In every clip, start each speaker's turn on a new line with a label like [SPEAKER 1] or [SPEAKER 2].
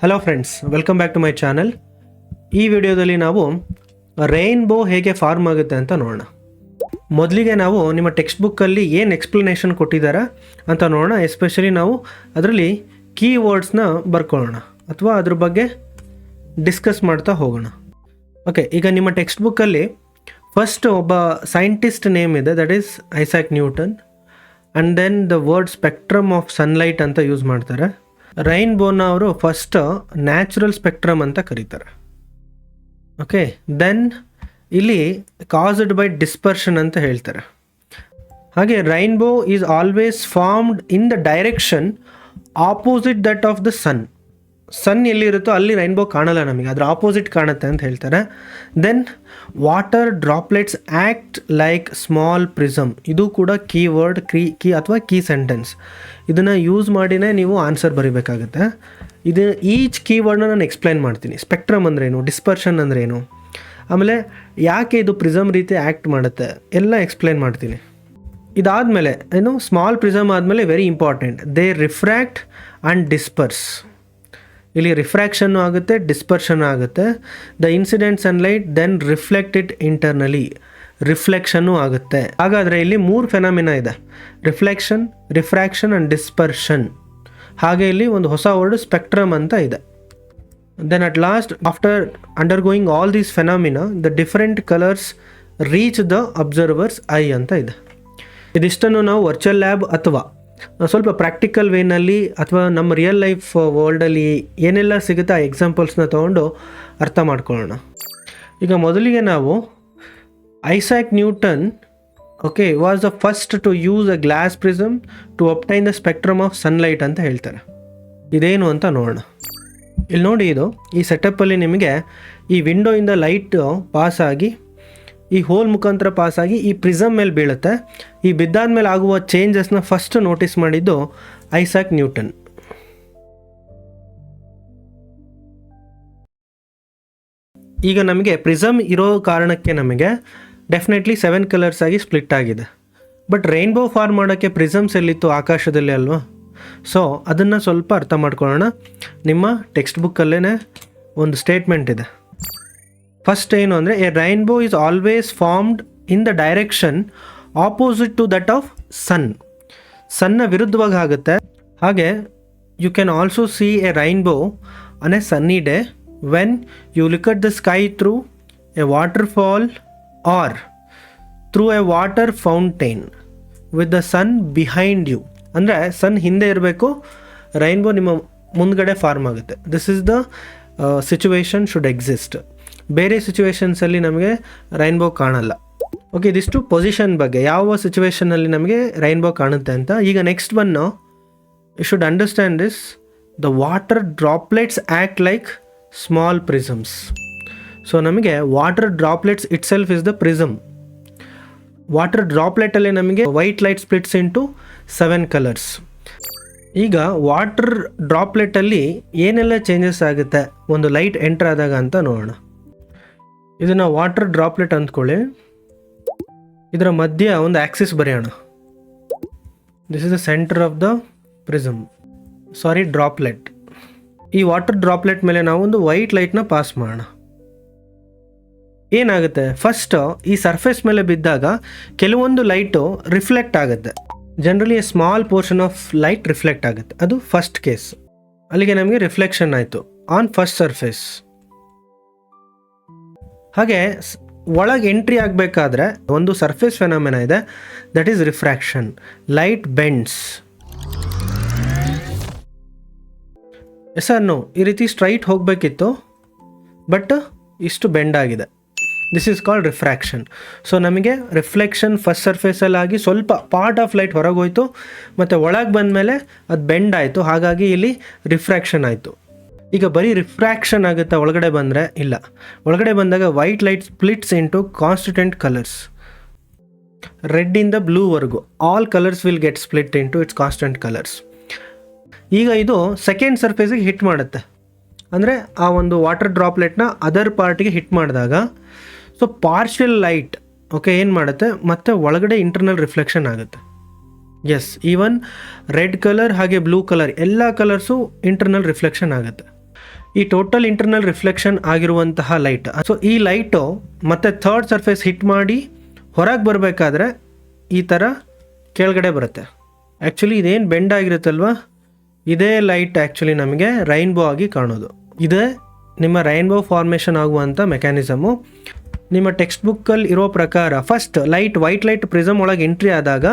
[SPEAKER 1] Hello friends, welcome back to my channel. ಈ ವಿಡಿಯೋದಲ್ಲಿ ನಾವು ರೈನ್ಬೋ ಹೇಗೆ ಫಾರ್ಮ್ ಆಗುತ್ತೆ ಅಂತ ನೋಡೋಣ. ಮೊದಲಿಗೆ ನಾವು ನಿಮ್ಮ ಟೆಕ್ಸ್ಟ್ ಬುಕ್ಕಲ್ಲಿ ಏನು ಎಕ್ಸ್ಪ್ಲನೇಷನ್ ಕೊಟ್ಟಿದ್ದಾರೆ ಅಂತ ನೋಡೋಣ. ಎಸ್ಪೆಷಲಿ ನಾವು ಅದರಲ್ಲಿ ಕೀವರ್ಡ್ಸ್ನ ಬರ್ಕೊಳ್ಳೋಣ ಅಥವಾ ಅದ್ರ ಬಗ್ಗೆ ಡಿಸ್ಕಸ್ ಮಾಡ್ತಾ ಹೋಗೋಣ. ಓಕೆ, ಈಗ ನಿಮ್ಮ ಟೆಕ್ಸ್ಟ್ ಬುಕ್ಕಲ್ಲಿ ಫಸ್ಟ್ ಒಬ್ಬ ಸೈಂಟಿಸ್ಟ್ ನೇಮ್ ಇದೆ, that is Isaac Newton. And then the word spectrum of sunlight ಅಂತ ಯೂಸ್ ಮಾಡ್ತಾರೆ. ರೈನ್ಬೋನ ಅವರು ಫಸ್ಟ್ ನ್ಯಾಚುರಲ್ ಸ್ಪೆಕ್ಟ್ರಮ್ ಅಂತ ಕರೀತಾರೆ. ಓಕೆ, ದೆನ್ ಇಲ್ಲಿ ಕಾಸ್ಡ್ ಬೈ ಡಿಸ್ಪರ್ಷನ್ ಅಂತ ಹೇಳ್ತಾರೆ. ಹಾಗೆ rainbow is always formed in the direction opposite that of the sun. Sun ಎಲ್ಲಿರುತ್ತೋ ಅಲ್ಲಿ ರೈನ್ಬೋ ಕಾಣಲ್ಲ ನಮಗೆ, ಅದರ ಆಪೋಸಿಟ್ ಕಾಣುತ್ತೆ ಅಂತ ಹೇಳ್ತಾರೆ. Then water droplets act like small prism. ಇದು ಕೂಡ ಕೀವರ್ಡ್, ಕೀ ಅಥವಾ ಕೀ ಸೆಂಟೆನ್ಸ್. ಇದನ್ನು ಯೂಸ್ ಮಾಡಿನೇ ನೀವು ಆನ್ಸರ್ ಬರೀಬೇಕಾಗುತ್ತೆ. ಇದು ಈಚ್ ಕೀವರ್ಡ್ನ ನಾನು ಎಕ್ಸ್ಪ್ಲೈನ್ ಮಾಡ್ತೀನಿ. ಸ್ಪೆಕ್ಟ್ರಮ್ ಅಂದ್ರೇನು, ಡಿಸ್ಪರ್ಷನ್ ಅಂದ್ರೇನು, ಆಮೇಲೆ ಯಾಕೆ ಇದು ಪ್ರಿಸಮ್ ರೀತಿ ಆ್ಯಕ್ಟ್ ಮಾಡುತ್ತೆ ಎಲ್ಲ ಎಕ್ಸ್ಪ್ಲೈನ್ ಮಾಡ್ತೀನಿ. ಇದಾದಮೇಲೆ ಏನು, ಸ್ಮಾಲ್ ಪ್ರಿಸಮ್ ಆದಮೇಲೆ very important, they refract and disperse. ಇಲ್ಲಿ ರಿಫ್ರ್ಯಾಕ್ಷನ್ನು ಆಗುತ್ತೆ, ಡಿಸ್ಪರ್ಷನ್ ಆಗುತ್ತೆ. The incident sunlight then reflect it internally, ರಿಫ್ಲೆಕ್ಷನ್ನು ಆಗುತ್ತೆ. ಹಾಗಾದರೆ ಇಲ್ಲಿ 3 ಫೆನಾಮಿನಾ ಇದೆ, ರಿಫ್ಲೆಕ್ಷನ್, ರಿಫ್ರ್ಯಾಕ್ಷನ್ ಆ್ಯಂಡ್ ಡಿಸ್ಪರ್ಷನ್. ಹಾಗೆ ಇಲ್ಲಿ ಒಂದು ಹೊಸ ವರ್ಡ್ ಸ್ಪೆಕ್ಟ್ರಮ್ ಅಂತ ಇದೆ. Then at last, after undergoing all these phenomena, the different colours reach the observers eye ಅಂತ ಇದೆ. ಇದಿಷ್ಟನ್ನು ನಾವು ವರ್ಚುವಲ್ ಲ್ಯಾಬ್ ಅಥವಾ ಸ್ವಲ್ಪ ಪ್ರಾಕ್ಟಿಕಲ್ ವೇನಲ್ಲಿ ಅಥವಾ ನಮ್ಮ ರಿಯಲ್ ಲೈಫ್ ವರ್ಲ್ಡಲ್ಲಿ ಏನೆಲ್ಲ ಸಿಗುತ್ತೆ ಆ ಎಕ್ಸಾಂಪಲ್ಸ್ನ ತೊಗೊಂಡು ಅರ್ಥ ಮಾಡ್ಕೊಳ್ಳೋಣ. ಈಗ ಮೊದಲಿಗೆ ನಾವು Isaac Newton was the first to use a glass prism to obtain the spectrum of sunlight ಅಂತ ಹೇಳ್ತಾರೆ. ಇದೇನು ಅಂತ ನೋಡೋಣ. ಇಲ್ಲಿ ನೋಡಿ, ಇದು ಈ ಸೆಟಪ್ಪಲ್ಲಿ ನಿಮಗೆ ಈ ವಿಂಡೋಯಿಂದ ಲೈಟ್ ಪಾಸ್ ಆಗಿ ಈ ಹೋಲ್ ಮುಖಾಂತರ ಪಾಸಾಗಿ ಈ ಪ್ರಿಸಮ್ ಮೇಲೆ ಬೀಳುತ್ತೆ. ಈ ಬಿದ್ದಾದ ಮೇಲೆ ಆಗುವ ಚೇಂಜಸ್ನ ಫಸ್ಟ್ ನೋಟಿಸ್ ಮಾಡಿದ್ದು ಐಸಾಕ್ ನ್ಯೂಟನ್. ಈಗ ನಮಗೆ ಪ್ರಿಸಮ್ ಇರೋ ಕಾರಣಕ್ಕೆ ನಮಗೆ ಡೆಫಿನೆಟ್ಲಿ 7 ಕಲರ್ಸ್ ಆಗಿ ಸ್ಪ್ಲಿಟ್ ಆಗಿದೆ. ಬಟ್ ರೈನ್ಬೋ ಫಾರ್ಮ್ ಮಾಡೋಕ್ಕೆ ಪ್ರಿಸಮ್ಸ್ ಎಲ್ಲಿತ್ತು, ಆಕಾಶದಲ್ಲಿ ಅಲ್ವಾ? ಸೊ ಅದನ್ನು ಸ್ವಲ್ಪ ಅರ್ಥ ಮಾಡ್ಕೊಳ್ಳೋಣ. ನಿಮ್ಮ ಟೆಕ್ಸ್ಟ್ ಬುಕ್ಕಲ್ಲೇ ಒಂದು ಸ್ಟೇಟ್ಮೆಂಟ್ ಇದೆ. ಫಸ್ಟ್ ಏನು ಅಂದರೆ, a rainbow is always formed in the direction opposite to that of sun. ಸನ್ನ ವಿರುದ್ಧವಾಗಿ ಆಗುತ್ತೆ. ಹಾಗೆ you can also see a rainbow on a sunny day when you look at the sky through a waterfall or through a water fountain with the sun behind you. ಅಂದರೆ sun ಹಿಂದೆ ಇರಬೇಕು, rainbow ನಿಮ್ಮ ಮುಂದ್ಗಡೆ form ಆಗುತ್ತೆ. This is the situation should exist. ಬೇರೆ ಸಿಚುವೇಶನ್ಸಲ್ಲಿ ನಮಗೆ rainbow ಕಾಣಲ್ಲ. ಓಕೆ, ಇದಿಷ್ಟು ಪೊಸಿಷನ್ ಬಗ್ಗೆ, ಯಾವ ಸಿಚುವೇಷನಲ್ಲಿ ನಮಗೆ ರೈನ್ಬೋ ಕಾಣುತ್ತೆ ಅಂತ. ಈಗ ನೆಕ್ಸ್ಟ್ ಬಂದು you should understand this, the water droplets act like small prisms. So ನಮಗೆ water droplets itself is the prism. Water ಡ್ರಾಪ್ಲೆಟಲ್ಲಿ ನಮಗೆ white light splits into 7 colours. ಈಗ ವಾಟರ್ ಡ್ರಾಪ್ಲೆಟಲ್ಲಿ ಏನೆಲ್ಲ ಚೇಂಜಸ್ ಆಗುತ್ತೆ ಒಂದು ಲೈಟ್ ಎಂಟರ್ ಆದಾಗ ಅಂತ ನೋಡೋಣ. ಇದನ್ನು ವಾಟರ್ ಡ್ರಾಪ್ಲೆಟ್ ಅಂದ್ಕೊಳ್ಳಿ. ಇದರ ಮಧ್ಯೆ ಒಂದು ಆಕ್ಸಿಸ್ ಬರೆಯೋಣ. This is the centre of the prism, droplet. ಈ ವಾಟರ್ ಡ್ರಾಪ್ಲೆಟ್ ಮೇಲೆ ನಾವು ಒಂದು ವೈಟ್ ಲೈಟ್ನ ಪಾಸ್ ಮಾಡೋಣ. ಏನಾಗುತ್ತೆ, ಫಸ್ಟ್ ಈ ಸರ್ಫೇಸ್ ಮೇಲೆ ಬಿದ್ದಾಗ ಕೆಲವೊಂದು ಲೈಟು ರಿಫ್ಲೆಕ್ಟ್ ಆಗುತ್ತೆ. Generally A small portion of light reflect ಆಗುತ್ತೆ. ಅದು ಫಸ್ಟ್ ಕೇಸ್. ಅಲ್ಲಿಗೆ ನಮಗೆ ರಿಫ್ಲೆಕ್ಷನ್ ಆಯಿತು ಆನ್ ಫಸ್ಟ್ ಸರ್ಫೇಸ್. ಹಾಗೆ ಒಳಗೆ ಎಂಟ್ರಿ ಆಗಬೇಕಾದ್ರೆ ಒಂದು ಸರ್ಫೇಸ್ ಫೆನಾಮಿನಾ ಇದೆ, that is refraction. Light bends. No ಈ ರೀತಿ ಸ್ಟ್ರೈಟ್ ಹೋಗಬೇಕಿತ್ತು, ಬಟ್ ಇಷ್ಟು ಬೆಂಡ್ ಆಗಿದೆ. This is called refraction. So ನಮಗೆ ರಿಫ್ಲೆಕ್ಷನ್ ಫಸ್ಟ್ ಸರ್ಫೇಸಲ್ಲಿ ಆಗಿ ಸ್ವಲ್ಪ ಪಾರ್ಟ್ ಆಫ್ ಲೈಟ್ ಹೊರಗೆ ಹೋಯಿತು, ಮತ್ತು ಒಳಗೆ ಬಂದಮೇಲೆ ಅದು ಬೆಂಡ್ ಆಯಿತು. ಹಾಗಾಗಿ ಇಲ್ಲಿ ರಿಫ್ರಾಕ್ಷನ್ ಆಯಿತು. ಈಗ ಬರೀ ರಿಫ್ರಾಕ್ಷನ್ ಆಗುತ್ತಾ ಒಳಗಡೆ ಬಂದರೆ? ಇಲ್ಲ. ಒಳಗಡೆ ಬಂದಾಗ white light splits into constituent colours. ರೆಡ್ಡಿಂದ ಬ್ಲೂವರೆಗೂ all colours will get split into its constant colours. ಈಗ ಇದು ಸೆಕೆಂಡ್ ಸರ್ಫೇಸಿಗೆ ಹಿಟ್ ಮಾಡುತ್ತೆ. ಅಂದರೆ ಆ ಒಂದು ವಾಟರ್ ಡ್ರಾಪ್ಲೆಟ್ನ ಅದರ್ ಪಾರ್ಟಿಗೆ ಹಿಟ್ ಮಾಡಿದಾಗ ಸೊ ಪಾರ್ಷಿಯಲ್ ಲೈಟ್ ಏನು ಮಾಡುತ್ತೆ, ಮತ್ತು ಒಳಗಡೆ ಇಂಟರ್ನಲ್ ರಿಫ್ಲೆಕ್ಷನ್ ಆಗುತ್ತೆ. ಎಸ್, ಈವನ್ ರೆಡ್ ಕಲರ್ ಹಾಗೆ ಬ್ಲೂ ಕಲರ್ ಎಲ್ಲ ಕಲರ್ಸು ಇಂಟರ್ನಲ್ ರಿಫ್ಲೆಕ್ಷನ್ ಆಗುತ್ತೆ. ಈ ಟೋಟಲ್ ಇಂಟರ್ನಲ್ ರಿಫ್ಲೆಕ್ಷನ್ ಆಗಿರುವಂತಹ ಲೈಟ್. ಸೊ ಈ ಲೈಟು ಮತ್ತೆ ಥರ್ಡ್ ಸರ್ಫೇಸ್ ಹಿಟ್ ಮಾಡಿ ಹೊರಗೆ ಬರಬೇಕಾದ್ರೆ ಈ ಥರ ಕೆಳಗಡೆ ಬರುತ್ತೆ. ಆ್ಯಕ್ಚುಲಿ ಇದೇನು ಬೆಂಡ್ ಆಗಿರುತ್ತಲ್ವ, ಇದೇ ಲೈಟ್ ಆ್ಯಕ್ಚುಲಿ ನಮಗೆ ರೈನ್ಬೋ ಆಗಿ ಕಾಣೋದು. ಇದೇ ನಿಮ್ಮ ರೈನ್ಬೋ ಫಾರ್ಮೇಷನ್ ಆಗುವಂಥ ಮೆಕ್ಯಾನಿಸಮು. ನಿಮ್ಮ ಟೆಕ್ಸ್ಟ್ ಬುಕ್ಕಲ್ಲಿ ಇರೋ ಪ್ರಕಾರ first light white light prism ಒಳಗೆ ಎಂಟ್ರಿ ಆದಾಗ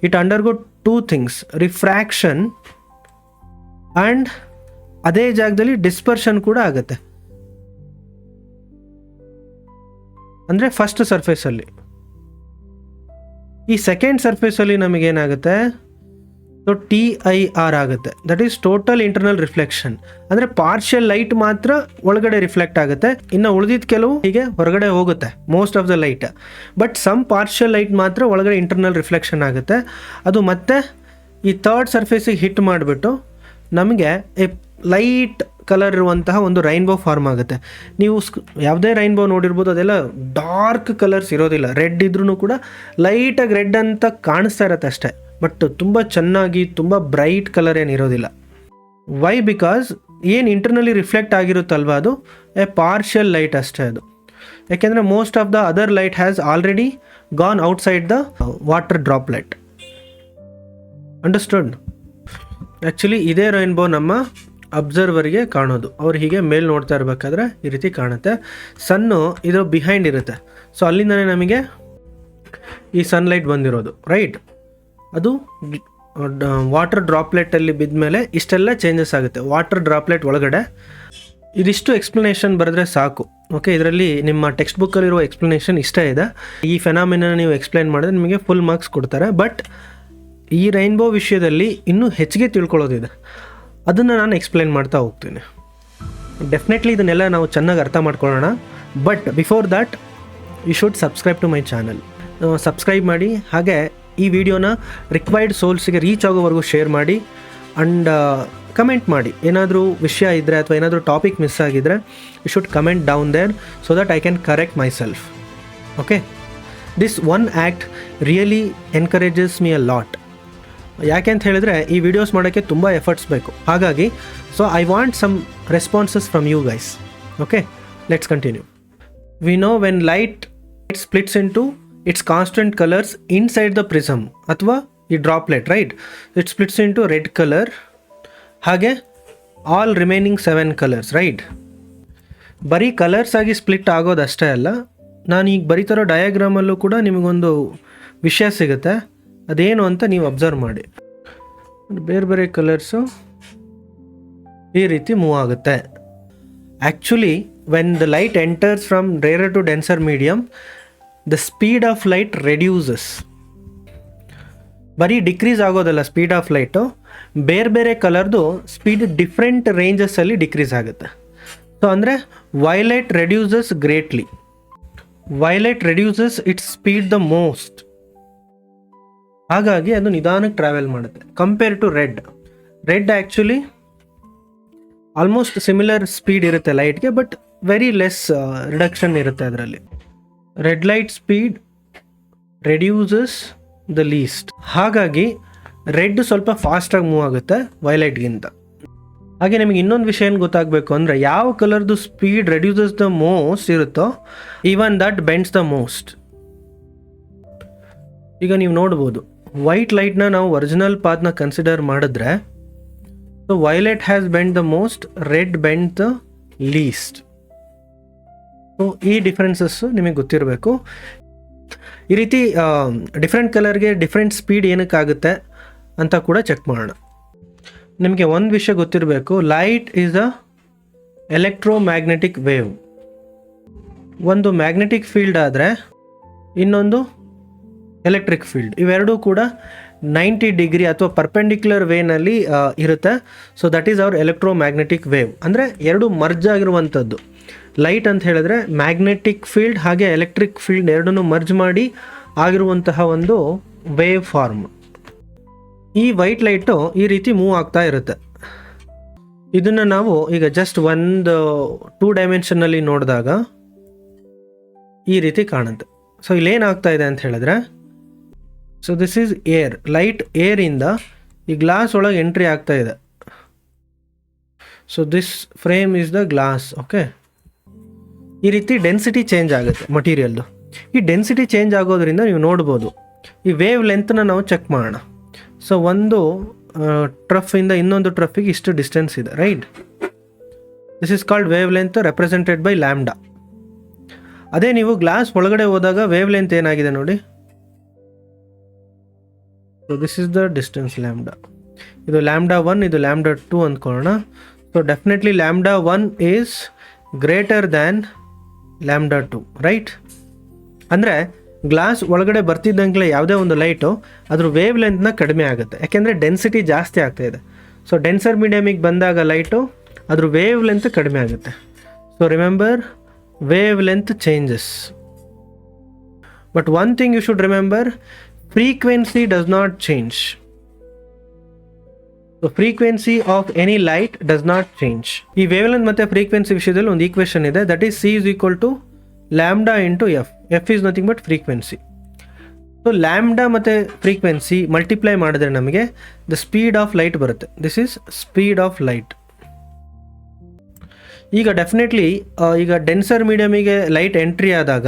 [SPEAKER 1] it undergo 2 things, refraction and ಅದೇ ಜಾಗದಲ್ಲಿ ಡಿಸ್ಪರ್ಷನ್ ಕೂಡ ಆಗುತ್ತೆ. ಅಂದರೆ ಫಸ್ಟ್ ಸರ್ಫೇಸಲ್ಲಿ. ಈ ಸೆಕೆಂಡ್ ಸರ್ಫೇಸಲ್ಲಿ ನಮಗೇನಾಗುತ್ತೆ, ಸೊ TIR ಆಗುತ್ತೆ. That is total internal reflection. ಅಂದರೆ ಪಾರ್ಷಿಯಲ್ ಲೈಟ್ ಮಾತ್ರ ಒಳಗಡೆ ರಿಫ್ಲೆಕ್ಟ್ ಆಗುತ್ತೆ, ಇನ್ನು ಉಳಿದಿದ್ದ ಕೆಲವು ಹೀಗೆ ಹೊರಗಡೆ ಹೋಗುತ್ತೆ, most of the light. But some partial light ಮಾತ್ರ ಒಳಗಡೆ ಇಂಟರ್ನಲ್ ರಿಫ್ಲೆಕ್ಷನ್ ಆಗುತ್ತೆ. ಅದು ಮತ್ತೆ ಈ ಥರ್ಡ್ ಸರ್ಫೇಸಿಗೆ ಹಿಟ್ ಮಾಡಿಬಿಟ್ಟು ನಮಗೆ ಲೈಟ್ ಕಲರ್ ಇರುವಂತಹ ಒಂದು ರೈನ್ಬೋ ಫಾರ್ಮ್ ಆಗುತ್ತೆ. ನೀವು ಯಾವುದೇ ರೈನ್ಬೋ ನೋಡಿರ್ಬೋದು, ಅದೆಲ್ಲ ಡಾರ್ಕ್ ಕಲರ್ಸ್ ಇರೋದಿಲ್ಲ. ರೆಡ್ ಇದ್ರೂ ಕೂಡ ಲೈಟಾಗಿ ರೆಡ್ ಅಂತ ಕಾಣಿಸ್ತಾ ಇರತ್ತೆ ಅಷ್ಟೇ, ಬಟ್ ತುಂಬ ಚೆನ್ನಾಗಿ ತುಂಬ ಬ್ರೈಟ್ ಕಲರ್ ಏನಿರೋದಿಲ್ಲ. ವೈ? ಬಿಕಾಸ್ ಏನು ಇಂಟರ್ನಲಿ ರಿಫ್ಲೆಕ್ಟ್ ಆಗಿರುತ್ತಲ್ವ ಅದು ಎ ಪಾರ್ಷಿಯಲ್ ಲೈಟ್ ಅಷ್ಟೇ ಅದು. ಯಾಕೆಂದರೆ most of the other light has already gone outside the water droplet. Understood? Actually ಇದೇ ರೈನ್ಬೋ ನಮ್ಮ ಅಬ್ಸರ್ವರ್ಗೆ ಕಾಣೋದು. ಅವ್ರು ಹೀಗೆ ಮೇಲೆ ನೋಡ್ತಾ ಇರಬೇಕಾದ್ರೆ ಈ ರೀತಿ ಕಾಣುತ್ತೆ. ಸನ್ನು ಇದು ಬಿಹೈಂಡ್ ಇರುತ್ತೆ. ಸೊ ಅಲ್ಲಿಂದನೇ ನಮಗೆ ಈ ಸನ್ಲೈಟ್ ಬಂದಿರೋದು, ರೈಟ್? ಅದು ವಾಟರ್ ಡ್ರಾಪ್ಲೆಟಲ್ಲಿ ಬಿದ್ದ ಮೇಲೆ ಇಷ್ಟೆಲ್ಲ ಚೇಂಜಸ್ ಆಗುತ್ತೆ ವಾಟರ್ ಡ್ರಾಪ್ಲೆಟ್ ಒಳಗಡೆ. ಇದಿಷ್ಟು ಎಕ್ಸ್ಪ್ಲನೇಷನ್ ಬರೆದ್ರೆ ಸಾಕು. ಓಕೆ, ಇದರಲ್ಲಿ ನಿಮ್ಮ ಟೆಕ್ಸ್ಟ್ ಬುಕ್ಕಲ್ಲಿರೋ ಎಕ್ಸ್ಪ್ಲನೇಷನ್ ಇಷ್ಟ ಇದೆ. ಈ ಫೆನಾಮಿನ ನೀವು ಎಕ್ಸ್ಪ್ಲೈನ್ ಮಾಡಿದ್ರೆ ನಿಮಗೆ ಫುಲ್ ಮಾರ್ಕ್ಸ್ ಕೊಡ್ತಾರೆ. ಬಟ್ ಈ ರೈನ್ಬೋ ವಿಷಯದಲ್ಲಿ ಇನ್ನೂ ಹೆಚ್ಚಿಗೆ ತಿಳ್ಕೊಳ್ಳೋದಿದೆ, ಅದನ್ನು ನಾನು ಎಕ್ಸ್ಪ್ಲೈನ್ ಮಾಡ್ತಾ ಹೋಗ್ತೀನಿ. ಡೆಫಿನೆಟ್ಲಿ ಇದನ್ನೆಲ್ಲ ನಾವು ಚೆನ್ನಾಗಿ ಅರ್ಥ ಮಾಡ್ಕೊಳ್ಳೋಣ. But before that you should subscribe to my channel. Subscribe ಮಾಡಿ, ಹಾಗೆ ಈ ವಿಡಿಯೋನ ರಿಕ್ವೈರ್ಡ್ ಸೋಲ್ಸ್ಗೆ ರೀಚ್ ಆಗೋವರೆಗೂ ಶೇರ್ ಮಾಡಿ. ಆ್ಯಂಡ್ ಕಮೆಂಟ್ ಮಾಡಿ, ಏನಾದರೂ ವಿಷಯ ಇದ್ದರೆ ಅಥವಾ ಏನಾದರೂ ಟಾಪಿಕ್ ಮಿಸ್ ಆಗಿದ್ದರೆ you should comment down there so that I can correct myself. Okay, this one act really encourages me a lot. ಯಾಕೆ ಅಂತ ಹೇಳಿದ್ರೆ ಈ ವಿಡಿಯೋಸ್ ಮಾಡೋಕ್ಕೆ ತುಂಬ ಎಫರ್ಟ್ಸ್ ಬೇಕು. ಹಾಗಾಗಿ so I want some responses from you guys. Okay, let's continue. We know when light splits into its constant colours inside the prism ಅಥವಾ ಈ droplet, right? It splits into red colour, ಹಾಗೆ all remaining 7 colours, right? ಬರೀ colours ಆಗಿ split ಆಗೋದಷ್ಟೇ ಅಲ್ಲ, ನಾನು ಈಗ ಬರೀತಾರೋ ಡಯಾಗ್ರಾಮಲ್ಲೂ ಕೂಡ ನಿಮಗೊಂದು ವಿಷಯ ಸಿಗುತ್ತೆ. ಅದೇನು ಅಂತ ನೀವು ಅಬ್ಸರ್ವ್ ಮಾಡಿ. ಬೇರೆ ಬೇರೆ ಕಲರ್ಸು ಈ ರೀತಿ ಮೂವ್ ಆಗುತ್ತೆ. Actually when the light enters from rarer to denser medium, the speed of light reduces. ಬರೀ ಡಿಕ್ರೀಸ್ ಆಗೋದಲ್ಲ ಸ್ಪೀಡ್ ಆಫ್ ಲೈಟು, ಬೇರೆ ಬೇರೆ ಕಲರ್ದು ಸ್ಪೀಡ್ ಡಿಫ್ರೆಂಟ್ ರೇಂಜಸ್ಸಲ್ಲಿ ಡಿಕ್ರೀಸ್ ಆಗುತ್ತೆ. ಸೊ ಅಂದರೆ violet reduces greatly. Violet reduces its speed the most. ಹಾಗಾಗಿ ಅದು ನಿಧಾನಕ್ಕೆ ಟ್ರಾವೆಲ್ ಮಾಡುತ್ತೆ compare to red. Red actually almost similar speed ಇರುತ್ತೆ ಲೈಟ್ಗೆ, ಬಟ್ ವೆರಿ ಲೆಸ್ ರಿಡಕ್ಷನ್ ಇರುತ್ತೆ ಅದರಲ್ಲಿ. Red light speed reduces the least. ಹಾಗಾಗಿ ರೆಡ್ ಸ್ವಲ್ಪ ಫಾಸ್ಟಾಗಿ ಮೂವ್ ಆಗುತ್ತೆ ವೈಲೆಟ್ಗಿಂತ. ಹಾಗೆ ನಿಮಗೆ ಇನ್ನೊಂದು ವಿಷಯ ಏನು ಗೊತ್ತಾಗಬೇಕು ಅಂದರೆ, ಯಾವ ಕಲರ್ದು ಸ್ಪೀಡ್ ರೆಡ್ಯೂಸಸ್ ದ ಮೋಸ್ಟ್ ಇರುತ್ತೋ even that bends the most. ಈಗ ನೀವು ನೋಡ್ಬೋದು, ವೈಟ್ ಲೈಟ್ನ ನಾವು ಒರಿಜಿನಲ್ ಪಾತ್ನ ಕನ್ಸಿಡರ್ ಮಾಡಿದ್ರೆ, so violet has bend the most, red bend the least. So ಈ ಡಿಫ್ರೆನ್ಸಸ್ಸು ನಿಮಗೆ ಗೊತ್ತಿರಬೇಕು. ಈ ರೀತಿ ಡಿಫ್ರೆಂಟ್ ಕಲರ್ಗೆ ಡಿಫ್ರೆಂಟ್ ಸ್ಪೀಡ್ ಏನಕ್ಕಾಗುತ್ತೆ ಅಂತ ಕೂಡ ಚೆಕ್ ಮಾಡೋಣ. ನಿಮಗೆ ಒಂದು ವಿಷಯ ಗೊತ್ತಿರಬೇಕು, light is a electromagnetic wave. ಒಂದು ಮ್ಯಾಗ್ನೆಟಿಕ್ ಫೀಲ್ಡ್ ಆದರೆ ಇನ್ನೊಂದು ಎಲೆಕ್ಟ್ರಿಕ್ ಫೀಲ್ಡ್. ಇವೆರಡೂ ಕೂಡ 90 ಡಿಗ್ರಿ ಅಥವಾ ಪರ್ಪೆಂಡಿಕ್ಯುಲರ್ ವೇನಲ್ಲಿ ಇರುತ್ತೆ. So that is our electromagnetic wave. ಅಂದರೆ ಎರಡು ಮರ್ಜ್ ಆಗಿರುವಂಥದ್ದು. ಲೈಟ್ ಅಂತ ಹೇಳಿದ್ರೆ ಮ್ಯಾಗ್ನೆಟಿಕ್ ಫೀಲ್ಡ್ ಹಾಗೆ ಎಲೆಕ್ಟ್ರಿಕ್ ಫೀಲ್ಡ್ ಎರಡನ್ನೂ ಮರ್ಜ್ ಮಾಡಿ ಆಗಿರುವಂತಹ ಒಂದು ವೇವ್ ಫಾರ್ಮ್. ಈ ವೈಟ್ ಲೈಟು ಈ ರೀತಿ ಮೂವ್ ಆಗ್ತಾ ಇರುತ್ತೆ. ಇದನ್ನು ನಾವು ಈಗ ಜಸ್ಟ್ ಒಂದು 2 ಡೈಮೆನ್ಷನ್ನಲ್ಲಿ ನೋಡಿದಾಗ ಈ ರೀತಿ ಕಾಣುತ್ತೆ. ಸೊ ಇಲ್ಲೇನಾಗ್ತಾ ಇದೆ ಅಂತ ಹೇಳಿದ್ರೆ, so this is air. Light ಏರಿಂದ ಈ ಗ್ಲಾಸ್ ಒಳಗೆ ಎಂಟ್ರಿ ಆಗ್ತಾ ಇದೆ. So this frame is the glass. Okay, ಈ ರೀತಿ ಡೆನ್ಸಿಟಿ ಚೇಂಜ್ ಆಗುತ್ತೆ ಮಟೀರಿಯಲ್ದು. ಈ ಡೆನ್ಸಿಟಿ ಚೇಂಜ್ ಆಗೋದ್ರಿಂದ ನೀವು ನೋಡ್ಬೋದು ಈ ವೇವ್ ಲೆಂತ್ನ ನಾವು ಚೆಕ್ ಮಾಡೋಣ. ಸೊ ಒಂದು ಟ್ರಫಿಂದ ಇನ್ನೊಂದು ಟ್ರಫಿಗೆ ಇಷ್ಟು ಡಿಸ್ಟೆನ್ಸ್ ಇದೆ, right? This is called wavelength represented by lambda. ಅದೇ ನೀವು ಗ್ಲಾಸ್ ಒಳಗಡೆ ಹೋದಾಗ ವೇವ್ ಲೆಂತ್ ಏನಾಗಿದೆ ನೋಡಿ. So this is the distance lambda. ಇದು ಲ್ಯಾಂಬ್ಡಾ 1, ಇದು ಲ್ಯಾಂಬ್ಡಾ 2 ಅಂದ್ಕೊಳ್ಳೋಣ. So definitely lambda 1 is greater than lambda 2, right? ಅಂದರೆ ಗ್ಲಾಸ್ ಒಳಗಡೆ ಬರ್ತಿದ್ದಂಗೆ ಯಾವುದೇ ಒಂದು ಲೈಟು ಅದ್ರ ವೇವ್ ಲೆಂತ್ನ ಕಡಿಮೆ ಆಗುತ್ತೆ, ಯಾಕೆಂದರೆ ಡೆನ್ಸಿಟಿ ಜಾಸ್ತಿ ಆಗ್ತಾ ಇದೆ. ಸೊ ಡೆನ್ಸರ್ ಮೀಡಿಯಮಿಗೆ ಬಂದಾಗ ಲೈಟು ಅದ್ರ ವೇವ್ ಲೆಂತ್ ಕಡಿಮೆ ಆಗುತ್ತೆ. So remember, wavelength changes. But one thing you should remember, frequency does not change. So frequency of any light does not change. ಈ ವೇವ್ ಲೆಂತ್ ಮತ್ತು frequency ವಿಷಯದಲ್ಲಿ ಒಂದು equation ಇದೆ, that is C is equal to lambda into F. F is nothing but frequency. So lambda ಮತ್ತು frequency multiply ಮಾಡಿದ್ರೆ ನಮಗೆ the speed of light ಬರುತ್ತೆ. This is speed of light. ಈಗ definitely ಈಗ ಡೆನ್ಸರ್ ಮೀಡಿಯಮಿಗೆ ಲೈಟ್ ಎಂಟ್ರಿ ಆದಾಗ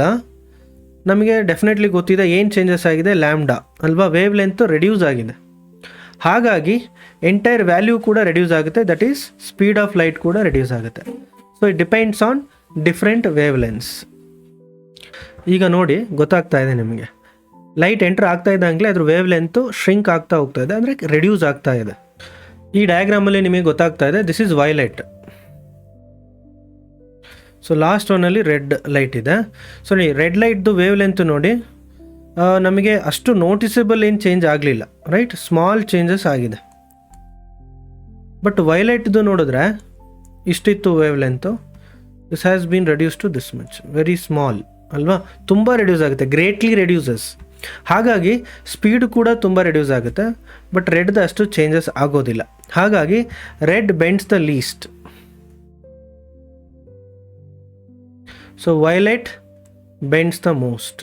[SPEAKER 1] ನಮಗೆ definitely ಗೊತ್ತಿದೆ ಏನು ಚೇಂಜಸ್ ಆಗಿದೆ, ಲ್ಯಾಂಬ್ಡಾ ಅಲ್ವಾ? ವೇವ್ ಲೆಂತ್ ರೆಡ್ಯೂಸ್ ಆಗಿದೆ, ಹಾಗಾಗಿ ಎಂಟೈರ್ ವ್ಯಾಲ್ಯೂ ಕೂಡ ರೆಡ್ಯೂಸ್ ಆಗುತ್ತೆ, that is speed of light ಕೂಡ ರೆಡ್ಯೂಸ್ ಆಗುತ್ತೆ. So it depends on different wave lengths. ಈಗ ನೋಡಿ ಗೊತ್ತಾಗ್ತಾ ಇದೆ ನಿಮಗೆ, ಲೈಟ್ ಎಂಟರ್ ಆಗ್ತಾ ಇದ್ದಂಗೆ ಅದ್ರ ವೇವ್ ಲೆಂತು ಶ್ರಿಂಕ್ ಆಗ್ತಾ ಹೋಗ್ತಾ ಇದೆ, ಅಂದರೆ ರೆಡ್ಯೂಸ್ ಆಗ್ತಾ ಇದೆ. ಈ ಡಯಾಗ್ರಾಮಲ್ಲಿ ನಿಮಗೆ ಗೊತ್ತಾಗ್ತಾ ಇದೆ, this is violet. So last ಒನ್ನಲ್ಲಿ ರೆಡ್ ಲೈಟ್ ಇದೆ. ಸೊ ನೀವು ರೆಡ್ ಲೈಟ್ದು ವೇವ್ ಲೆಂತ್ ನೋಡಿ, ನಮಗೆ ಅಷ್ಟು ನೋಟಿಸಬಲ್ ಏನು ಚೇಂಜ್ ಆಗಲಿಲ್ಲ, ರೈಟ್? ಸ್ಮಾಲ್ ಚೇಂಜಸ್ ಆಗಿದೆ. ಬಟ್ ವೈಲೆಟ್ದು ನೋಡಿದ್ರೆ ಇಷ್ಟಿತ್ತು wavelength, this has been reduce to this much, very small ಅಲ್ವಾ? ತುಂಬ ರೆಡ್ಯೂಸ್ ಆಗುತ್ತೆ, ಗ್ರೇಟ್ಲಿ ರೆಡ್ಯೂಸಸ್. ಹಾಗಾಗಿ ಸ್ಪೀಡ್ ಕೂಡ ತುಂಬ ರೆಡ್ಯೂಸ್ ಆಗುತ್ತೆ, ಬಟ್ ರೆಡ್ದು ಅಷ್ಟು ಚೇಂಜಸ್ ಆಗೋದಿಲ್ಲ. ಹಾಗಾಗಿ red bends the least. So violet bends the most.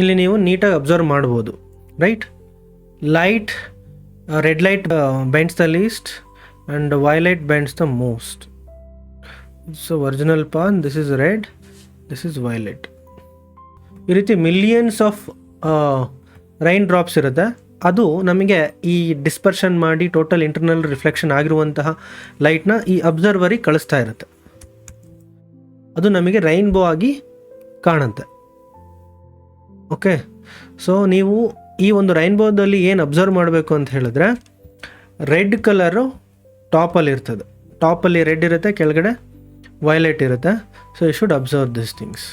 [SPEAKER 1] ಇಲ್ಲಿ ನೀವು ನೀಟಾಗಿ ಅಬ್ಸರ್ವ್ ಮಾಡ್ಬೋದು, right? Light, red light bends the least and violet bends the most. So original path, this is red, this is violet. ಈ ರೀತಿ millions of rain drops ಇರುತ್ತೆ, ಅದು ನಮಗೆ ಈ ಡಿಸ್ಪರ್ಷನ್ ಮಾಡಿ ಟೋಟಲ್ ಇಂಟರ್ನಲ್ ರಿಫ್ಲೆಕ್ಷನ್ ಆಗಿರುವಂತಹ ಲೈಟ್ನ ಈ ಅಬ್ಸರ್ವರಿಗೆ ಕಳಿಸ್ತಾ ಇರುತ್ತೆ. ಅದು ನಮಗೆ ರೈನ್ಬೋ ಆಗಿ ಕಾಣುತ್ತೆ. ಓಕೆ, ಸೊ ನೀವು ಈ ಒಂದು ರೈನ್ಬೋದಲ್ಲಿ ಏನು ಅಬ್ಸರ್ವ್ ಮಾಡಬೇಕು ಅಂತ ಹೇಳಿದ್ರೆ, ರೆಡ್ ಕಲರು ಟಾಪಲ್ಲಿ ಇರ್ತದೆ, ಟಾಪಲ್ಲಿ ರೆಡ್ ಇರುತ್ತೆ, ಕೆಳಗಡೆ ವೈಲೆಟ್ ಇರುತ್ತೆ. So you should observe this things.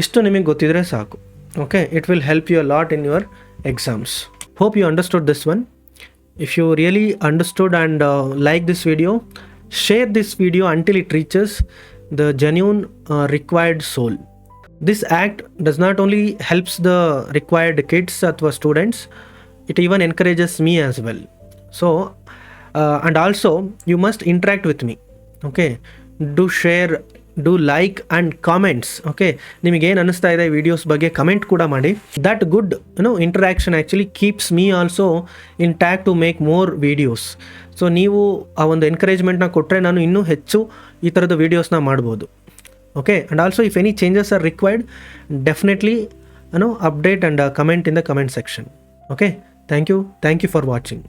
[SPEAKER 1] ಇಷ್ಟು ನಿಮಗೆ ಗೊತ್ತಿದ್ರೆ ಸಾಕು. Okay, it will help you a lot in your exams. Hope you understood this one. If you really understood and like this video, share this video until it reaches the genuine required soul. This act does not only helps the required kids athwa students, it even encourages me as well. So and also you must interact with me. Okay, do share, do like and comments. Okay, ನಿಮಗೆ ಏನು ಅನಿಸ್ತಾ ಇದೆ videos ಬಗ್ಗೆ comment ಕೂಡ ಮಾಡಿ. that good interaction actually keeps me also intact to make more videos. So ನೀವು ಆ ಒಂದು ಎನ್ಕರೇಜ್ಮೆಂಟ್ನ ಕೊಟ್ಟರೆ ನಾನು ಇನ್ನೂ ಹೆಚ್ಚು ಈ ಥರದ ವೀಡಿಯೋಸ್ನ ಮಾಡ್ಬೋದು. Okay, and also if any changes R required, definitely update and comment in the comment section. Okay, thank you for watching.